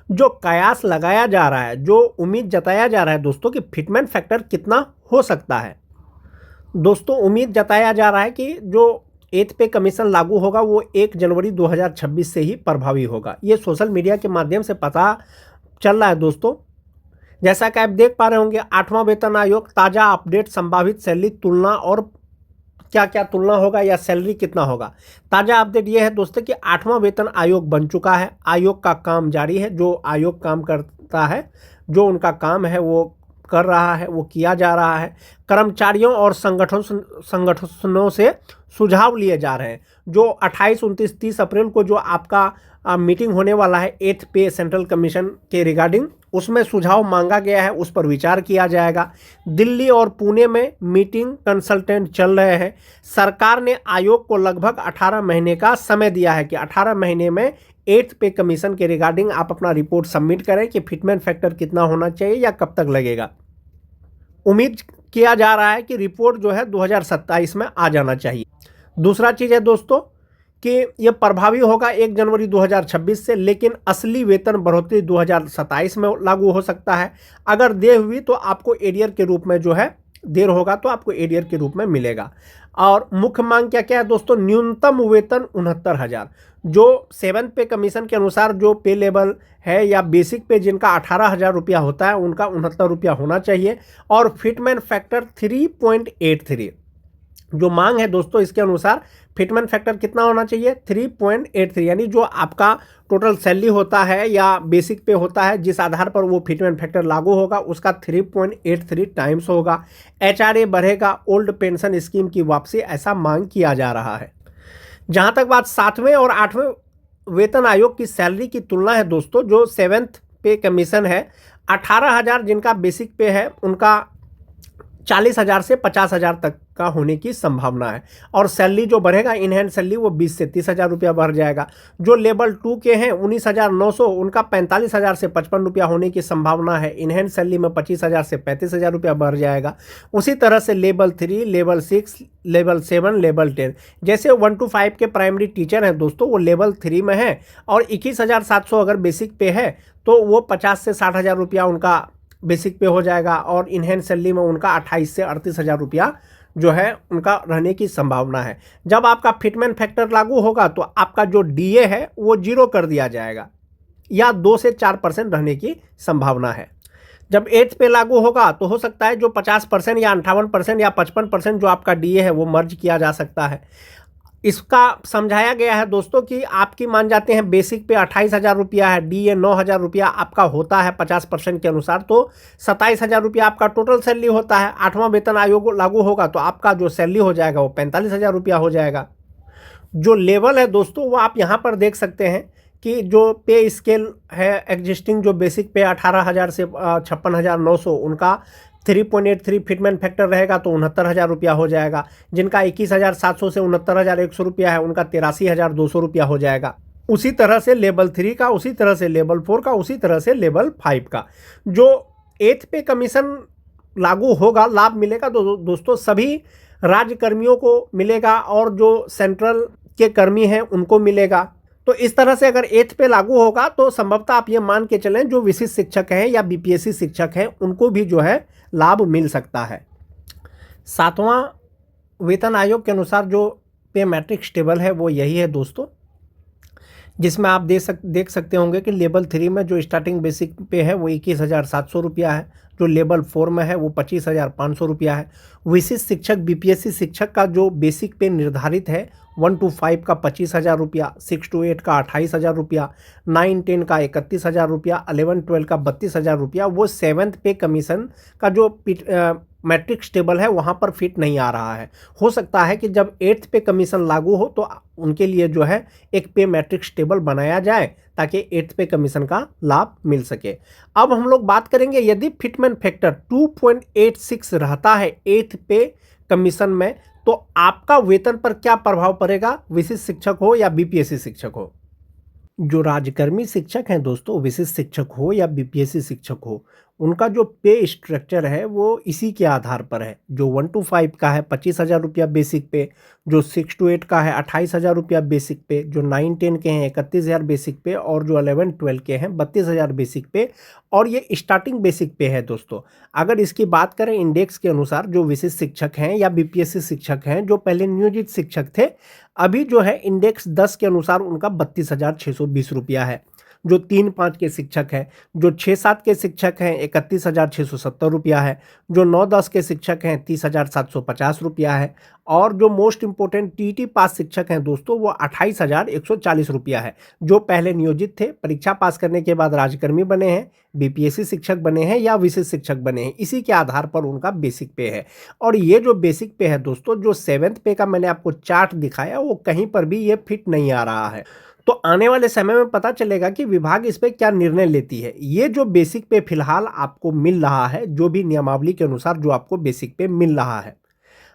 जो कयास लगाया जा रहा है, जो उम्मीद जताया जा रहा है दोस्तों कि फिटमेंट फैक्टर कितना हो सकता है। दोस्तों उम्मीद जताया जा रहा है कि जो 8th पे कमीशन लागू होगा वो 1 जनवरी 2026 से ही प्रभावी होगा। ये सोशल मीडिया के माध्यम से पता चल रहा है दोस्तों। जैसा कि आप देख पा रहे होंगे, 8वां वेतन आयोग ताज़ा अपडेट, संभावित सैलरी तुलना और क्या क्या तुलना होगा या सैलरी कितना होगा। ताज़ा अपडेट ये है दोस्तों कि 8वां वेतन आयोग बन चुका है। आयोग का काम जारी है। जो आयोग काम करता है, जो उनका काम है वो कर रहा है, वो किया जा रहा है। कर्मचारियों और संगठनों से सुझाव लिए जा रहे हैं। जो 28, 29, 30 अप्रैल को जो आपका मीटिंग होने वाला है 8th पे सेंट्रल कमीशन के रिगार्डिंग, उसमें सुझाव मांगा गया है, उस पर विचार किया जाएगा। दिल्ली और पुणे में मीटिंग कंसल्टेंट चल रहे हैं। सरकार ने आयोग को लगभग 18 महीने का समय दिया है कि 18 महीने में 8th पे कमीशन के रिगार्डिंग आप अपना रिपोर्ट सबमिट करें कि फिटमेंट फैक्टर कितना होना चाहिए या कब तक लगेगा। उम्मीद किया जा रहा है कि रिपोर्ट जो है 2027 में आ जाना चाहिए। दूसरा चीज़ है दोस्तों कि यह प्रभावी होगा 1 जनवरी 2026 से, लेकिन असली वेतन बढ़ोतरी 2027 में लागू हो सकता है। अगर देर हुई तो आपको एरियर के रूप में जो है, देर होगा तो आपको एरियर के रूप में मिलेगा। और मुख्य मांग क्या क्या है दोस्तों? न्यूनतम वेतन 69,000। जो 7th पे कमीशन के अनुसार जो पे लेवल है या बेसिक पे जिनका 18,000 रुपया होता है, उनका 69 रुपया होना चाहिए। और फिटमेंट फैक्टर 3.83 जो मांग है दोस्तों, इसके अनुसार फिटमेंट फैक्टर कितना होना चाहिए? 3.83, यानी जो आपका टोटल सैलरी होता है या बेसिक पे होता है, जिस आधार पर वो फिटमेंट फैक्टर लागू होगा उसका 3.83 टाइम्स होगा। HRA बढ़ेगा, ओल्ड पेंशन स्कीम की वापसी, ऐसा मांग किया जा रहा है। जहां तक बात 7वें और 8वें वेतन आयोग की सैलरी की तुलना है दोस्तों, जो 7th पे कमीशन है 18,000 जिनका बेसिक पे है, उनका 40,000 से 50,000 तक का होने की संभावना है। और सैलरी जो बढ़ेगा, इनहैंड सैलरी, वो 20 से 30,000 रुपया बढ़ जाएगा। जो लेवल 2 के हैं 19,900, उनका 45,000 से 55 रुपया होने की संभावना है। इनहैंड सैलरी में 25,000 से 35,000 रुपया बढ़ जाएगा। उसी तरह से लेवल 3, लेवल 6, लेवल 7, लेवल 10, जैसे 1 to 5 के प्राइमरी टीचर हैं दोस्तों, वो लेवल 3 में है और 21,700 अगर बेसिक पे है तो वो 50 से 60,000 रुपया उनका बेसिक पे हो जाएगा। और इनहैंड सैलरी में उनका 28 से 38,000 रुपया जो है उनका रहने की संभावना है। जब आपका फिटमेंट फैक्टर लागू होगा तो आपका जो DA है वो 0 कर दिया जाएगा या 2 से 4% रहने की संभावना है। जब 8th पे लागू होगा तो हो सकता है जो 50% या 58% या 55% जो आपका DA है वो मर्ज किया जा सकता है। इसका समझाया गया है दोस्तों कि आपकी मान जाते हैं बेसिक पे 28,000 रुपया है, DA 9,000 रुपया आपका होता है 50% के अनुसार, तो 27,000 रुपया आपका टोटल सैलरी होता है। 8वां वेतन आयोग लागू होगा तो आपका जो सैलरी हो जाएगा वो 45,000 रुपया हो जाएगा। जो लेवल है दोस्तों वो आप यहाँ पर देख सकते हैं कि जो पे स्केल है एग्जिस्टिंग, जो बेसिक पे 18,000 से 56,900, उनका 3.83 फिटमेंट फैक्टर रहेगा तो 69,000 रुपया हो जाएगा। जिनका 21,700 से 69,100 रुपया है, उनका 83,200 रुपया हो जाएगा। उसी तरह से लेवल 3 का, उसी तरह से लेवल 4 का, उसी तरह से लेवल 5 का। जो 8th पे कमीशन लागू होगा, लाभ मिलेगा दोस्तों सभी राज्य कर्मियों को मिलेगा और जो सेंट्रल के कर्मी हैं उनको मिलेगा। तो इस तरह से अगर 8th पे लागू होगा तो संभवतः आप ये मान के चलें जो विशिष्ट शिक्षक हैं या BPSC शिक्षक हैं उनको भी जो है लाभ मिल सकता है। 7वां वेतन आयोग के अनुसार जो पे मैट्रिक्स टेबल है वो यही है दोस्तों, जिसमें आप देख सकते होंगे कि लेवल 3 में जो स्टार्टिंग बेसिक पे है वो 21,700 रुपया है। जो लेवल 4 में है वो 25,500 रुपया है। विशिष्ट शिक्षक BPSC शिक्षक का जो बेसिक पे निर्धारित है 1 to 5 का 25,000 रुपया, 6 to 8 का 28,000 रुपया, 9, 10 का 31,000 रुपया, 11, 12 का 32,000 रुपया, वो 7th पे कमीशन का जो मैट्रिक्स टेबल है वहाँ पर फिट नहीं आ रहा है। हो सकता है कि जब 8th पे कमीशन लागू हो तो उनके लिए जो है एक पे मैट्रिक्स टेबल बनाया जाए ताकि 8th पे कमीशन का लाभ मिल सके। अब हम लोग बात करेंगे यदि फिटमेंट फैक्टर 2.86 रहता है 8th पे कमीशन में तो आपका वेतन पर क्या प्रभाव पड़ेगा, विशिष्ट शिक्षक हो या BPSC शिक्षक हो। जो राजकर्मी शिक्षक हैं दोस्तों, विशिष्ट शिक्षक हो या BPSC शिक्षक हो, उनका जो पे स्ट्रक्चर है वो इसी के आधार पर है। जो 1 to 5 का है 25,000 रुपया बेसिक पे, जो 6 to 8 का है 28,000 रुपया बेसिक पे, जो 9-10 के हैं 31,000 बेसिक पे, और जो 11-12 के हैं 32,000 बेसिक पे, और ये स्टार्टिंग बेसिक पे है दोस्तों। अगर इसकी बात करें इंडेक्स के अनुसार, जो विशिष्ट शिक्षक हैं या बीपीएससी शिक्षक हैं जो पहले नियोजित शिक्षक थे, अभी जो है इंडेक्स 10 के अनुसार उनका 32,620 रुपया है। जो 3-5 के शिक्षक हैं, जो 6-7 के शिक्षक हैं 31,670 रुपया है, जो 9-10 के शिक्षक हैं 30,750 रुपया है, और जो मोस्ट इंपोर्टेंट टीटी पास शिक्षक हैं दोस्तों वो 28,140 रुपया है। जो पहले नियोजित थे, परीक्षा पास करने के बाद राजकर्मी बने हैं, बीपीएससी शिक्षक बने हैं या विशिष्ट शिक्षक बने हैं, इसी के आधार पर उनका बेसिक पे है। और ये जो बेसिक पे है दोस्तों, जो 7th पे का मैंने आपको चार्ट दिखाया, वो कहीं पर भी ये फिट नहीं आ रहा है। तो आने वाले समय में पता चलेगा कि विभाग इस पे क्या निर्णय लेती है। ये जो बेसिक पे फिलहाल आपको मिल रहा है, जो भी नियमावली के अनुसार जो आपको बेसिक पे मिल रहा है,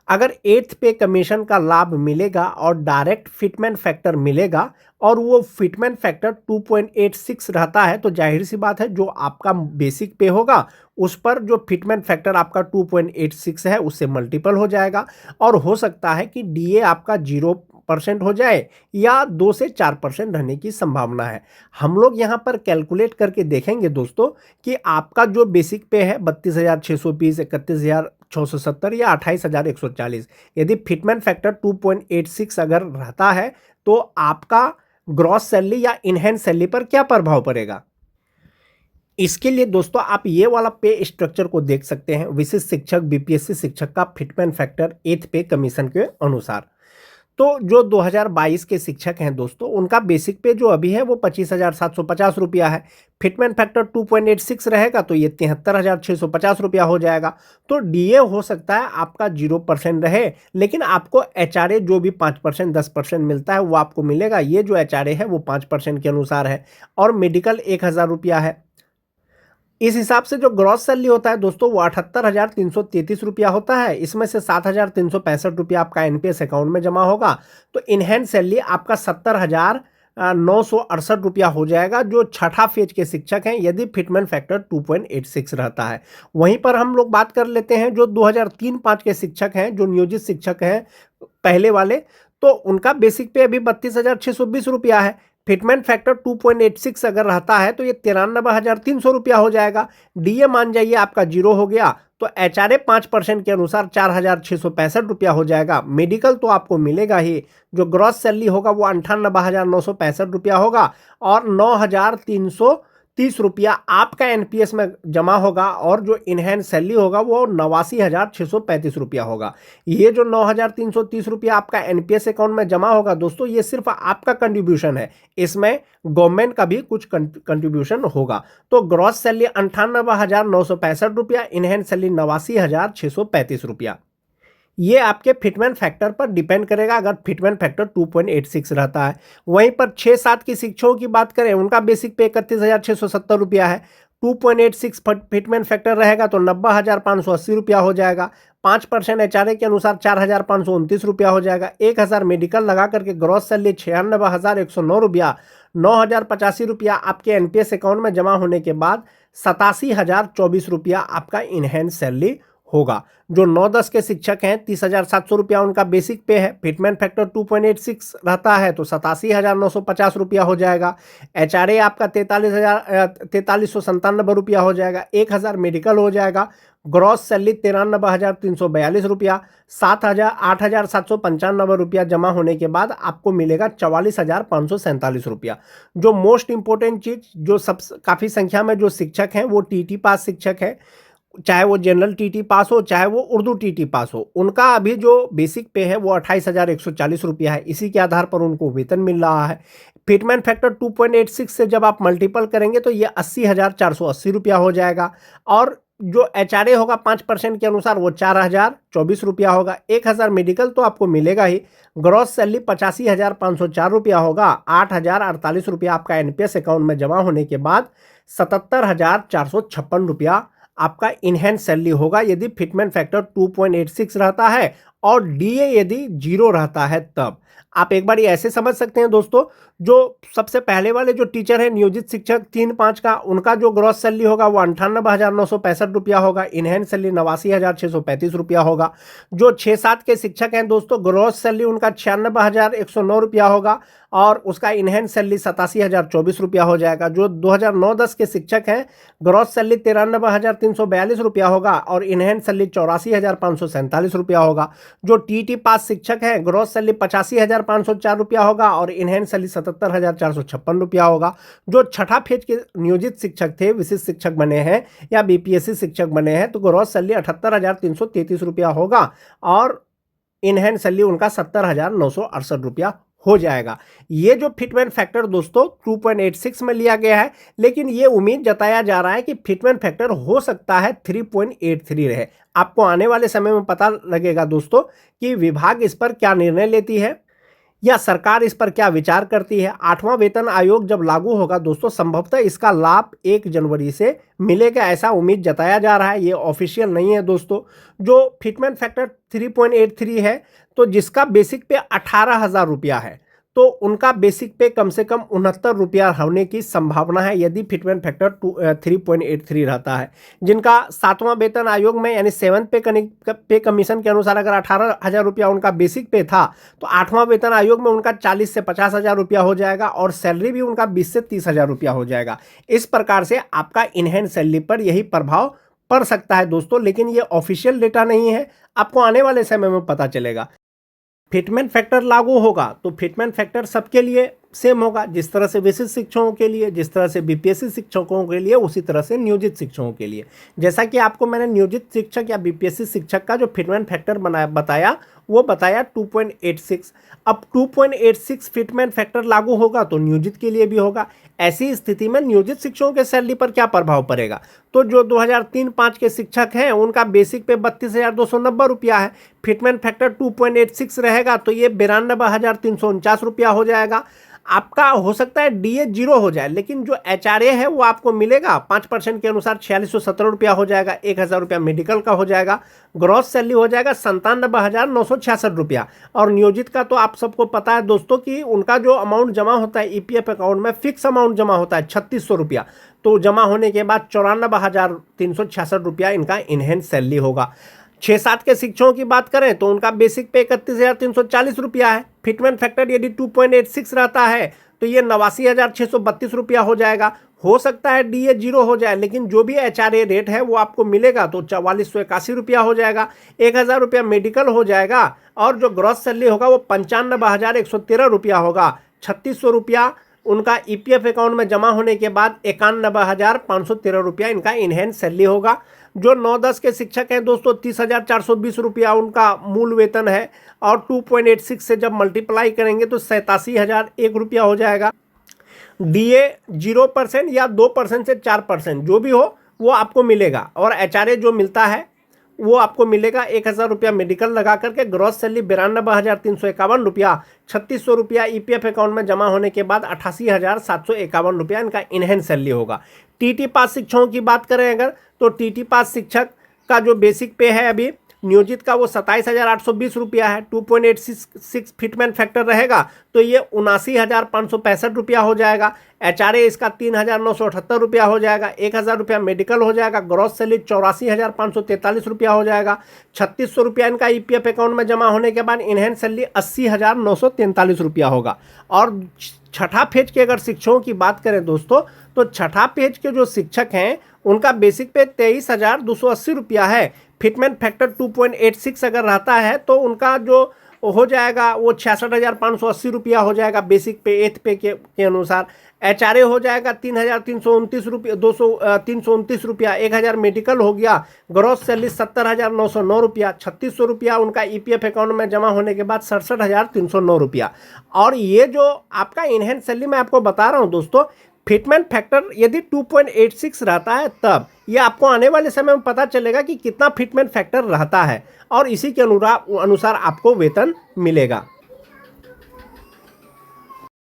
अगर 8th पे कमीशन का लाभ मिलेगा और डायरेक्ट फिटमेंट फैक्टर मिलेगा और वो फिटमेंट फैक्टर 2.86 रहता है, तो जाहिर सी बात है जो आपका बेसिक पे होगा उस पर जो फिटमेंट फैक्टर आपका 2.86 है उससे मल्टीपल हो जाएगा, और हो सकता है कि डीए आपका 0% हो जाए या 2 से 4% रहने की संभावना है। हम लोग यहाँ पर कैलकुलेट करके देखेंगे दोस्तों कि आपका जो बेसिक पे है 32,620, 31,670 या 28,140, यदि फिटमेंट फैक्टर 2.86 अगर रहता है तो आपका ग्रॉस सैलरी या इनहैंड सैलरी पर क्या प्रभाव पड़ेगा। इसके लिए दोस्तों आप ये वाला पे स्ट्रक्चर को देख सकते हैं, विशिष्ट शिक्षक बीपीएससी शिक्षक का फिटमेंट फैक्टर 8th पे कमीशन के अनुसार। तो जो 2022 के शिक्षक हैं दोस्तों, उनका बेसिक पे जो अभी है वो 25,750 रुपया है। फिटमेंट फैक्टर 2.86 रहेगा तो ये 73,650 रुपया हो जाएगा। तो डीए हो सकता है आपका 0% रहे, लेकिन आपको एचआरए जो भी 5% 10% मिलता है वो आपको मिलेगा। ये जो एचआरए है वो 5% के अनुसार है, और मेडिकल 1,000 रुपया है। इस हिसाब से जो ग्रॉस सैलरी होता है दोस्तों वो 78,333 रुपया होता है। इसमें से 7,365 रुपया आपका एनपीएस अकाउंट में जमा होगा, तो इनहैंड सैलरी आपका 70,968 रुपया हो जाएगा, जो छठा फेज के शिक्षक हैं यदि फिटमेंट फैक्टर 2.86 रहता है। वहीं पर हम लोग बात कर लेते हैं जो 2003-5 के शिक्षक हैं, जो नियोजित शिक्षक हैं पहले वाले, तो उनका बेसिक पे अभी 32,620 रुपया है। फिटमेंट फैक्टर 2.86 अगर रहता है तो ये 93,300 रुपया हो जाएगा। डीए मान जाइए आपका 0 हो गया, तो एचआरए 5% के अनुसार 4,665 रुपया हो जाएगा। मेडिकल तो आपको मिलेगा ही, जो ग्रॉस सैलरी होगा वो 98,965 रुपया होगा, और 9,330 रुपया आपका एनपीएस में जमा होगा, और जो इनहैंड सैलरी होगा वो 89,635 रुपया होगा। ये जो 9,330 रुपया आपका एनपीएस अकाउंट में जमा होगा दोस्तों, ये सिर्फ आपका कंट्रीब्यूशन है, इसमें गवर्नमेंट का भी कुछ कंट्रीब्यूशन होगा। तो ग्रॉस सैलरी 98,965 रुपया, इनहैंड सैलरी 89,635 रुपया। ये आपके फिटमेंट फैक्टर पर डिपेंड करेगा, अगर फिटमेंट फैक्टर 2.86 रहता है। वहीं पर 6-7 की शिक्षकों की बात करें, उनका बेसिक पे 31,670 रुपया है। 2.86 फिटमेंट फैक्टर रहेगा तो 90,580 रुपया हो जाएगा। 5% एचआरए के अनुसार 4,529 रुपया हो जाएगा। 1,000 मेडिकल लगा करके ग्रॉस सैलरी 96,109 रुपया, 9,085 रुपया आपके एनपीएस अकाउंट में जमा होने के बाद 87,024 रुपया आपका इनहैंड सैलरी होगा। जो 9-10 के शिक्षक हैं 30,700 रुपया उनका बेसिक पे है। फिटमेंट फैक्टर 2.86 रहता है तो 87,950 रुपया हो जाएगा। एचआरए आपका 43,397 रुपया हो जाएगा। 1,000 मेडिकल हो जाएगा। ग्रॉस सैलरी 93,342 रुपया, 8,795 रुपया जमा होने के बाद आपको मिलेगा 44,547 रुपया। जो मोस्ट इंपोर्टेंट चीज, जो सब काफ़ी संख्या में जो शिक्षक हैं वो टीटी पास शिक्षक है, चाहे वो जनरल टीटी पास हो चाहे वो उर्दू टीटी पास हो, उनका अभी जो बेसिक पे है वो 28,140 रुपया है। इसी के आधार पर उनको वेतन मिल रहा है। फिटमेंट फैक्टर 2.86 से जब आप मल्टीपल करेंगे तो ये 80,480 रुपया हो जाएगा, और जो एचआरए होगा 5% के अनुसार वो 4,024 रुपया होगा। 1,000 मेडिकल तो आपको मिलेगा ही। ग्रॉस सैलरी 85,504 रुपया होगा। 8,048 रुपया आपका एनपीएस अकाउंट में जमा होने के बाद 77,456 रुपया आपका इनहैंड सैलरी होगा, यदि फिटमेंट फैक्टर 2.86 रहता है और डीए यदि 0 रहता है तब। आप एक बार ये ऐसे समझ सकते हैं दोस्तों, जो सबसे पहले वाले जो टीचर हैं नियोजित शिक्षक 3-5 का, उनका जो ग्रॉस सैलरी होगा वो 98,965 रुपया होगा। इनहैंस सैलरी 89,635 रुपया होगा। जो 6-7 के शिक्षक हैं दोस्तों, ग्रॉस सैलरी उनका 96,109 रुपया होगा और उसका इनहैंस सैलरी 87,024 रुपया हो जाएगा। जो 2009-10 के शिक्षक हैं, ग्रॉस सैलरी 93,342 रुपया होगा और इनहैंस सैलरी 84,547 रुपया होगा। जो टीटी पास शिक्षक हैं, ग्रॉस सैलरी 85,504 रुपया होगा और इनहैंस सैलरी 77,456 रुपया होगा। जो छठा फेज के नियोजित शिक्षक थे, विशिष्ट शिक्षक बने हैं या बीपीएससी शिक्षक बने हैं, तो ग्रॉस सैलरी 78,333 रुपया होगा और इनहैंस सैलरी उनका 70,968 रुपया हो जाएगा। ये जो फिटमेंट फैक्टर दोस्तों 2.86 में लिया गया है, लेकिन ये उम्मीद जताया जा रहा है कि फिटमेंट फैक्टर हो सकता है 3.83 रहे। आपको आने वाले समय में पता लगेगा दोस्तों कि विभाग इस पर क्या निर्णय लेती है या सरकार इस पर क्या विचार करती है। 8वां वेतन आयोग जब लागू होगा दोस्तों, संभवतः इसका लाभ 1 जनवरी से मिलेगा, ऐसा उम्मीद जताया जा रहा है। ये ऑफिशियल नहीं है दोस्तों। जो फिटमेंट फैक्टर 3.83 है, तो जिसका बेसिक पे 18,000 रुपया है, तो उनका बेसिक पे कम से कम 69 रुपया होने की संभावना है यदि फिटमेंट फैक्टर 3.83 रहता है। जिनका 7वां वेतन आयोग में यानी 7th पे कमीशन के अनुसार अगर 18,000 रुपया उनका बेसिक पे था, तो 8वां वेतन आयोग में उनका 40 से 50,000 रुपया हो जाएगा और सैलरी भी उनका 20 से 30,000 रुपया हो जाएगा। इस प्रकार से आपका इनहैंस सैलरी पर यही प्रभाव पड़ सकता है दोस्तों, लेकिन ये ऑफिशियल डेटा नहीं है, आपको आने वाले समय में पता चलेगा। फिटमेंट फैक्टर लागू होगा तो फिटमेंट फैक्टर सबके लिए सेम होगा, जिस तरह से विशिष्ट शिक्षकों के लिए, जिस तरह से बीपीएससी शिक्षकों के लिए, उसी तरह से नियोजित शिक्षकों के लिए। जैसा कि आपको मैंने नियोजित शिक्षक या बीपीएससी शिक्षक का जो फिटमेंट फैक्टर बताया, वो बताया 2.86। अब 2.86 फिटमेंट फैक्टर लागू होगा तो नियोजित के लिए भी होगा। ऐसी स्थिति में नियोजित शिक्षकों के सैलरी पर क्या प्रभाव पड़ेगा? तो जो 2003-5 के शिक्षक हैं, उनका बेसिक पे 32,290 रुपया है। फिटमेंट फैक्टर 2.86 रहेगा तो ये 92,349 रुपया हो जाएगा। आपका हो सकता है डीए 0 हो जाए, लेकिन जो एचआरए है वो आपको मिलेगा 5% के अनुसार 4617 रुपया हो जाएगा। 1,000 रुपया मेडिकल का हो जाएगा। ग्रॉस सैलरी हो जाएगा 97,966 रुपया। और नियोजित का तो आप सबको पता है दोस्तों कि उनका जो अमाउंट जमा होता है ईपीएफ अकाउंट में, फिक्स अमाउंट जमा होता है 3600 रुपया। तो जमा होने के बाद 94,366 रुपया इनका इनहैंस सैलरी होगा। 6-7 के शिक्षकों की बात करें तो उनका बेसिक पे 31,340 रुपया है। फिटमेंट फैक्टर यदि 2.86 रहता है तो ये 89,632 रुपया हो जाएगा। हो सकता है डीए 0 हो जाए, लेकिन जो भी एचआरए रेट है वो आपको मिलेगा तो 4481 रुपया हो जाएगा। 1,000 रुपया मेडिकल हो जाएगा और जो ग्रॉस सैलरी होगा वो 95,113 रुपया होगा। 3600 रुपया उनका ईपीएफ अकाउंट में जमा होने के बाद 91,513 रुपया इनका इनहैंस सैलरी होगा। जो 9-10 के शिक्षक हैं दोस्तों, 30,420 रुपया उनका मूल वेतन है और 2.86 से जब मल्टीप्लाई करेंगे तो 87,001 रुपया हो जाएगा। डीए 0% या 2% से 4% जो भी हो वो आपको मिलेगा और एचआरए जो मिलता है वो आपको मिलेगा 1,000 रुपया मेडिकल लगा करके। ग्रॉस सैलरी 92,351 रुपया। 3600 रुपया ईपीएफ अकाउंट में जमा होने के बाद 88,751 रुपया इनका इनहैंस सैलरी होगा। टीटी पास शिक्षकों की बात करें अगर, तो टीटी पास शिक्षक का जो बेसिक पे है अभी नियोजित का वो 27,820 रुपया है। 2.86 फिटमेंट फैक्टर रहेगा तो ये 79,565 रुपया हो जाएगा। एचआरए इसका 3,978 रुपया हो जाएगा। 1,000 रुपया मेडिकल हो जाएगा। ग्रॉस सैलरी 84,543 रुपया हो जाएगा। 3600 रुपया इनका ईपीएफ अकाउंट में जमा होने के बाद इनहैंस सैलरी 80,943 रुपया होगा। और छठा फेज के अगर शिक्षकों की बात करें दोस्तों, तो छठा फेज के जो शिक्षक हैं उनका बेसिक पे 23,280 रुपया है। फिटमेंट फैक्टर 2.86 अगर रहता है तो उनका जो हो जाएगा वो 66,580 रुपया हो जाएगा बेसिक पे 8th पे के अनुसार। एचआरए हो जाएगा 3,329 रुपया 329 रुपया। 1,000 मेडिकल हो गया। ग्रॉस सैलरी 70,909 रुपया। 3600 रुपया उनका ईपीएफ अकाउंट में जमा होने के बाद 67,309 रुपया। और ये जो आपका इनहैंस सैलरी मैं आपको बता रहा हूँ दोस्तों, फिटमेंट फैक्टर यदि 2.86 रहता है तब ये आपको आने वाले समय में पता चलेगा कि कितना फिटमेंट फैक्टर रहता है और इसी के अनुसार आपको वेतन मिलेगा।